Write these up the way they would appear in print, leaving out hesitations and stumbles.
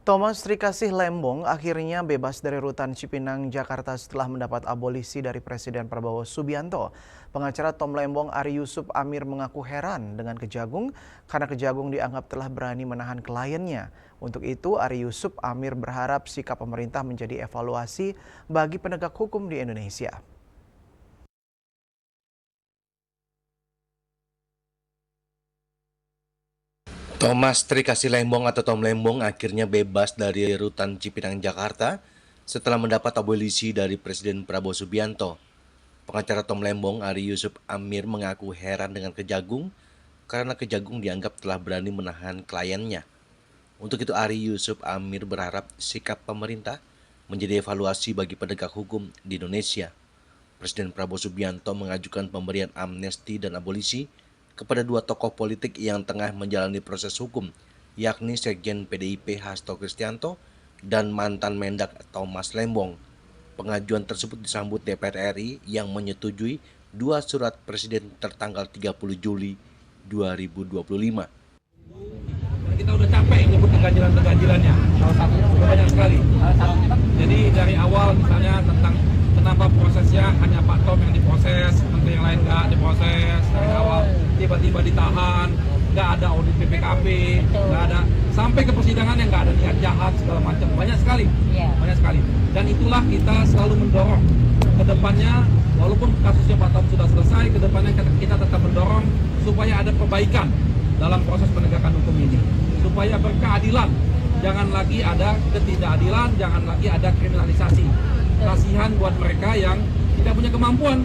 Thomas Trikasih Lembong akhirnya bebas dari rutan Cipinang, Jakarta setelah mendapat abolisi dari Presiden Prabowo Subianto. Pengacara Tom Lembong, Ari Yusuf Amir, mengaku heran dengan Kejagung karena Kejagung dianggap telah berani menahan kliennya. Untuk itu, Ari Yusuf Amir berharap sikap pemerintah menjadi evaluasi bagi penegak hukum di Indonesia. Thomas Trikasih Lembong atau Tom Lembong akhirnya bebas dari rutan Cipinang, Jakarta setelah mendapat abolisi dari Presiden Prabowo Subianto. Pengacara Tom Lembong, Ari Yusuf Amir, mengaku heran dengan Kejagung karena Kejagung dianggap telah berani menahan kliennya. Untuk itu, Ari Yusuf Amir berharap sikap pemerintah menjadi evaluasi bagi penegak hukum di Indonesia. Presiden Prabowo Subianto mengajukan pemberian amnesti dan abolisi kepada dua tokoh politik yang tengah menjalani proses hukum, yakni Sekjen PDIP Hasto Kristianto dan mantan Mendak Thomas Lembong. Pengajuan tersebut disambut DPR RI yang menyetujui dua surat Presiden tertanggal 30 Juli 2025. Kita udah capek nyebut keganjilan-keganjilannya, salah satu banyak sekali. Jadi dari awal misalnya tentang kenapa prosesnya hanya Pak Tom yang diproses, menteri yang lain nggak diproses dari awal, tiba-tiba ditahan, nggak ada audit BPKP, nggak ada, sampai ke persidangan yang nggak ada niat jahat segala macam, banyak sekali. Dan itulah kita selalu mendorong ke depannya, walaupun kasusnya Pak Tom sudah selesai, ke depannya kita tetap mendorong supaya ada perbaikan dalam proses penegakan hukum ini, supaya berkeadilan, jangan lagi ada ketidakadilan, jangan lagi ada kriminalisasi. Kasihan buat mereka yang tidak punya kemampuan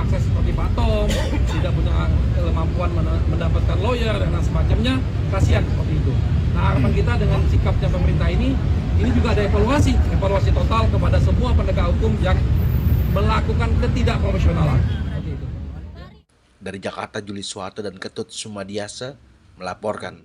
akses seperti Pak Tom, tidak punya kemampuan mendapatkan lawyer dan semacamnya, kasihan seperti itu. Nah, harapan kita dengan sikapnya pemerintah ini juga ada evaluasi total kepada semua penegak hukum yang melakukan ketidakprofesionalan. Dari Jakarta, Juli Suharto dan Ketut Sumadiasa melaporkan.